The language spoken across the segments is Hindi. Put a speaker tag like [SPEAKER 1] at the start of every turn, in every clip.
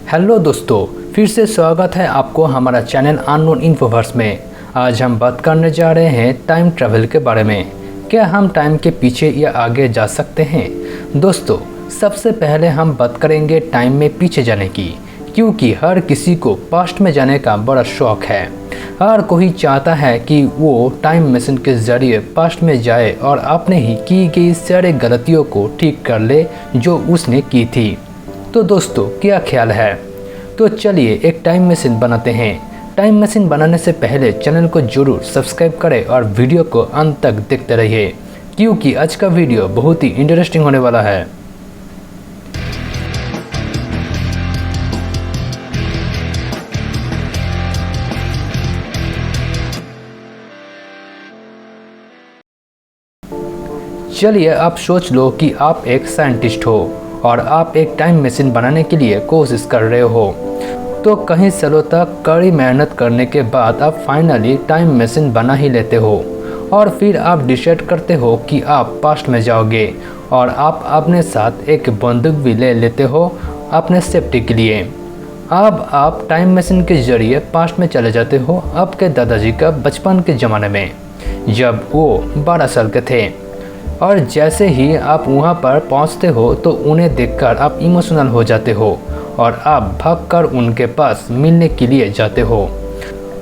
[SPEAKER 1] हेलो दोस्तों, फिर से स्वागत है आपको हमारा चैनल अननोन इन्फोवर्स में। आज हम बात करने जा रहे हैं टाइम ट्रैवल के बारे में। क्या हम टाइम के पीछे या आगे जा सकते हैं? दोस्तों, सबसे पहले हम बात करेंगे टाइम में पीछे जाने की, क्योंकि हर किसी को पास्ट में जाने का बड़ा शौक है। हर कोई चाहता है कि वो टाइम मशीन के ज़रिए पास्ट में जाए और अपने ही की गई सारी गलतियों को ठीक कर ले जो उसने की थी। तो दोस्तों, क्या ख्याल है? तो चलिए एक टाइम मशीन बनाते हैं। टाइम मशीन बनाने से पहले चैनल को जरूर सब्सक्राइब करें और वीडियो को अंत तक देखते रहिए, क्योंकि आज का वीडियो बहुत ही इंटरेस्टिंग होने वाला है। चलिए आप सोच लो कि आप एक साइंटिस्ट हो और आप एक टाइम मशीन बनाने के लिए कोशिश कर रहे हो। तो कई सालों तक कड़ी मेहनत करने के बाद आप फाइनली टाइम मशीन बना ही लेते हो और फिर आप डिसाइड करते हो कि आप पास्ट में जाओगे और आप अपने साथ एक बंदूक भी ले लेते हो अपने सेफ्टी के लिए। अब आप टाइम मशीन के जरिए पास्ट में चले जाते हो आपके दादाजी का बचपन के ज़माने में, जब वो 12 साल के थे। और जैसे ही आप वहाँ पर पहुँचते हो तो उन्हें देखकर आप इमोशनल हो जाते हो और आप भागकर उनके पास मिलने के लिए जाते हो।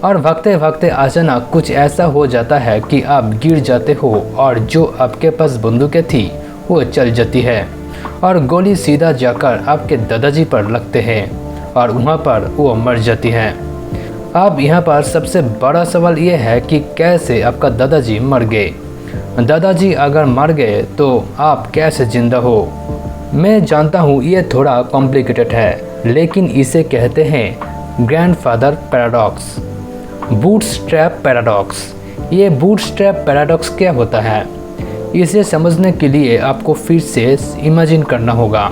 [SPEAKER 1] और भागते भागते अचानक कुछ ऐसा हो जाता है कि आप गिर जाते हो और जो आपके पास बंदूकें थी वो चल जाती है और गोली सीधा जाकर आपके दादाजी पर लगते हैं और वहाँ पर वो मर जाती हैं। अब यहाँ पर सबसे बड़ा सवाल ये है कि कैसे आपका दादाजी मर गए। दादाजी अगर मर गए तो आप कैसे जिंदा हो? मैं जानता हूँ ये थोड़ा कॉम्प्लिकेटेड है, लेकिन इसे कहते हैं ग्रैंडफादर पैराडॉक्स, बूटस्ट्रैप पैराडॉक्स। ये बूटस्ट्रैप पैराडॉक्स क्या होता है, इसे समझने के लिए आपको फिर से इमेजिन करना होगा।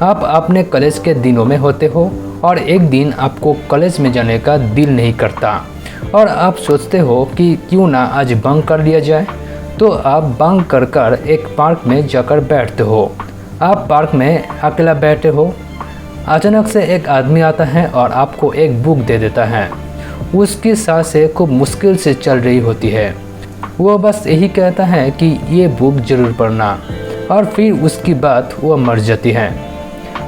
[SPEAKER 1] आप अपने कॉलेज के दिनों में होते हो और एक दिन आपको कॉलेज में जाने का दिल नहीं करता और आप सोचते हो कि क्यों ना आज बंक कर लिया जाए। तो आप बंक कर कर एक पार्क में जाकर बैठते हो। आप पार्क में अकेला बैठे हो। अचानक से एक आदमी आता है और आपको एक बुक दे देता है। उसकी सांसें खूब मुश्किल से चल रही होती है। वो बस यही कहता है कि ये बुक ज़रूर पढ़ना, और फिर उसकी बात वो मर जाती है।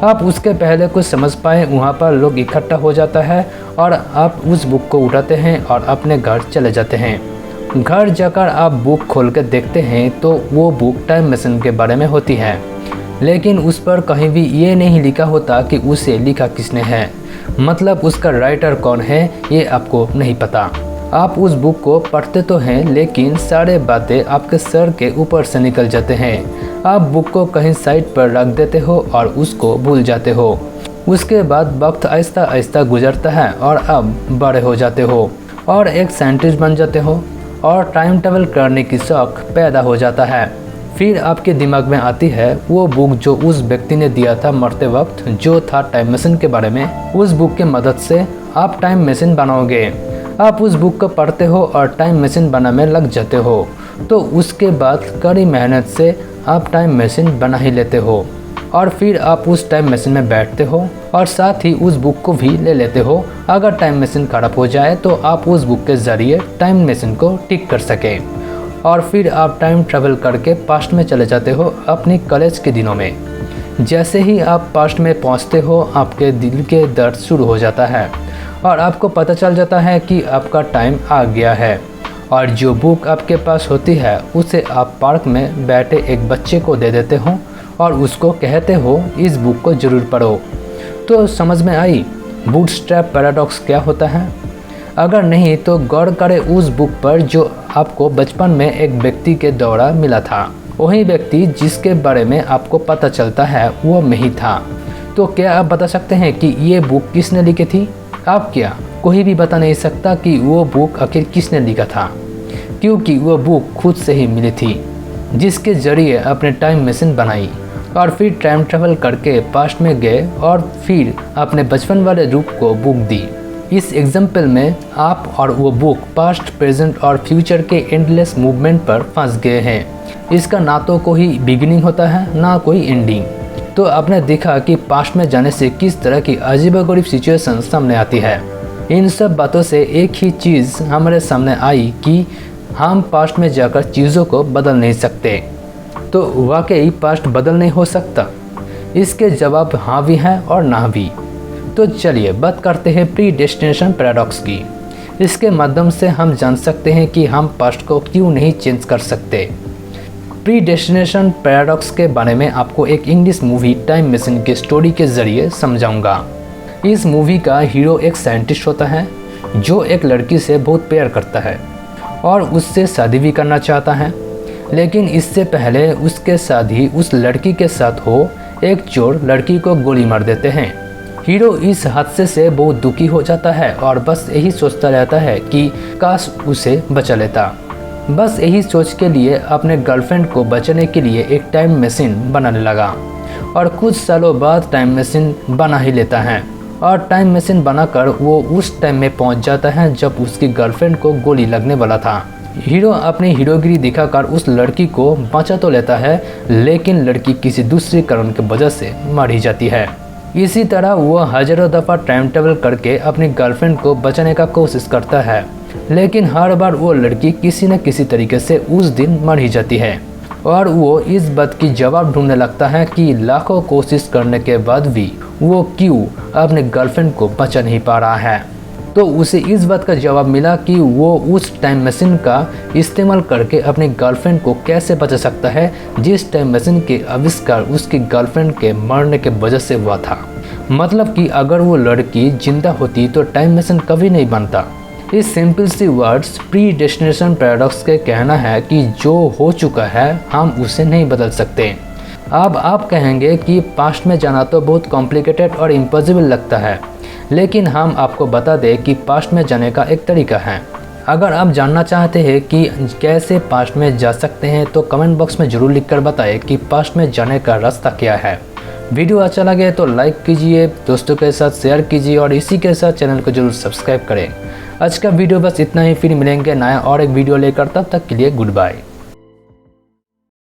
[SPEAKER 1] आप उसके पहले कुछ समझ पाए वहाँ पर लोग इकट्ठा हो जाता है और आप उस बुक को उठाते हैं और अपने घर चले जाते हैं। घर जाकर आप बुक खोल कर देखते हैं तो वो बुक टाइम मशीन के बारे में होती है, लेकिन उस पर कहीं भी ये नहीं लिखा होता कि उसे लिखा किसने है, मतलब उसका राइटर कौन है ये आपको नहीं पता। आप उस बुक को पढ़ते तो हैं, लेकिन सारे बातें आपके सर के ऊपर से निकल जाते हैं। आप बुक को कहीं साइड पर रख देते हो और उसको भूल जाते हो। उसके बाद वक्त आहिस्ता आहिस्ता गुजरता है और अब बड़े हो जाते हो और एक साइंटिस्ट बन जाते हो और टाइम ट्रैवल करने की शौक पैदा हो जाता है। फिर आपके दिमाग में आती है वो बुक जो उस व्यक्ति ने दिया था मरते वक्त, जो था टाइम मशीन के बारे में। उस बुक की मदद से आप टाइम मशीन बनाओगे। आप उस बुक को पढ़ते हो और टाइम मशीन बनाने में लग जाते हो। तो उसके बाद कड़ी मेहनत से आप टाइम मशीन बना ही लेते हो और फिर आप उस टाइम मशीन में बैठते हो और साथ ही उस बुक को भी ले लेते हो। अगर टाइम मशीन खराब हो जाए तो आप उस बुक के ज़रिए टाइम मशीन को ठीक कर सकें और फिर आप टाइम ट्रैवल करके पास्ट में चले जाते हो अपनी कॉलेज के दिनों में। जैसे ही आप पास्ट में पहुंचते हो आपके दिल के दर्द शुरू हो जाता है और आपको पता चल जाता है कि आपका टाइम आ गया है। और जो बुक आपके पास होती है उसे आप पार्क में बैठे एक बच्चे को दे देते हो और उसको कहते हो इस बुक को ज़रूर पढ़ो। तो समझ में आई बूटस्ट्रैप पैराडॉक्स क्या होता है? अगर नहीं तो गौर करें उस बुक पर जो आपको बचपन में एक व्यक्ति के द्वारा मिला था। वही व्यक्ति जिसके बारे में आपको पता चलता है वो मैं ही था। तो क्या आप बता सकते हैं कि ये बुक किसने लिखी थी? आप क्या कोई भी बता नहीं सकता कि वो बुक आखिर किसने लिखा था, क्योंकि वो बुक खुद से ही मिली थी, जिसके ज़रिए अपने टाइम मशीन बनाई और फिर टाइम ट्रैवल करके पास्ट में गए और फिर अपने बचपन वाले रूप को बुक दी। इस एग्जाम्पल में आप और वो बुक पास्ट, प्रेजेंट और फ्यूचर के एंडलेस मूवमेंट पर फंस गए हैं। इसका ना तो कोई बिगिनिंग होता है ना कोई एंडिंग। तो आपने देखा कि पास्ट में जाने से किस तरह की अजीबोगरीब सिचुएशन सामने आती है। इन सब बातों से एक ही चीज़ हमारे सामने आई कि हम पास्ट में जाकर चीज़ों को बदल नहीं सकते। तो वाकई पास्ट बदल नहीं हो सकता? इसके जवाब हाँ भी हैं और ना भी। तो चलिए बात करते हैं प्रीडेस्टिनेशन पैराडॉक्स की। इसके माध्यम से हम जान सकते हैं कि हम पास्ट को क्यों नहीं चेंज कर सकते। प्रीडेस्टिनेशन पैराडॉक्स के बारे में आपको एक इंग्लिश मूवी टाइम मशीन की स्टोरी के ज़रिए समझाऊंगा। इस मूवी का हीरो एक साइंटिस्ट होता है जो एक लड़की से बहुत प्यार करता है और उससे शादी भी करना चाहता है, लेकिन इससे पहले उसके शादी उस लड़की के साथ हो एक चोर लड़की को गोली मार देते हैं। हीरो इस हादसे से बहुत दुखी हो जाता है और बस यही सोचता रहता है कि काश उसे बचा लेता। बस यही सोच के लिए अपने गर्लफ्रेंड को बचाने के लिए एक टाइम मशीन बनाने लगा और कुछ सालों बाद टाइम मशीन बना ही लेता है और टाइम मशीन बनाकर वो उस टाइम में पहुंच जाता है जब उसकी गर्लफ्रेंड को गोली लगने वाला था। हीरो अपनी हीरोगिरी दिखाकर उस लड़की को बचा तो लेता है, लेकिन लड़की किसी दूसरे कारण की वजह से मर ही जाती है। इसी तरह वो हजारों दफ़ा टाइम ट्रेवल करके अपनी गर्लफ्रेंड को बचाने का कोशिश करता है, लेकिन हर बार वो लड़की किसी न किसी तरीके से उस दिन मर ही जाती है और वो इस बात की जवाब ढूंढने लगता है कि लाखों कोशिश करने के बाद भी वो क्यों अपने गर्लफ्रेंड को बचा नहीं पा रहा है। तो उसे इस बात का जवाब मिला कि वो उस टाइम मशीन का इस्तेमाल करके अपनी गर्लफ्रेंड को कैसे बचा सकता है, जिस टाइम मशीन के आविष्कार उसकी गर्लफ्रेंड के मरने के वजह से हुआ था। मतलब कि अगर वो लड़की जिंदा होती तो टाइम मशीन कभी नहीं बनता। इस सिंपल सी वर्ड्स प्रीडेस्टिनेशन पैराडॉक्स के कहना है कि जो हो चुका है हम उसे नहीं बदल सकते। अब आप कहेंगे कि पास्ट में जाना तो बहुत कॉम्प्लिकेटेड और इम्पॉसिबल लगता है, लेकिन हम आपको बता दें कि पास्ट में जाने का एक तरीका है। अगर आप जानना चाहते हैं कि कैसे पास्ट में जा सकते हैं तो कमेंट बॉक्स में ज़रूर लिखकर बताएं कि पास्ट में जाने का रास्ता क्या है। वीडियो अच्छा लगे तो लाइक कीजिए, दोस्तों के साथ शेयर कीजिए और इसी के साथ चैनल को जरूर सब्सक्राइब करें। आज का वीडियो बस इतना ही, फिर मिलेंगे नया और एक वीडियो लेकर, तब तक के लिए गुड बाय।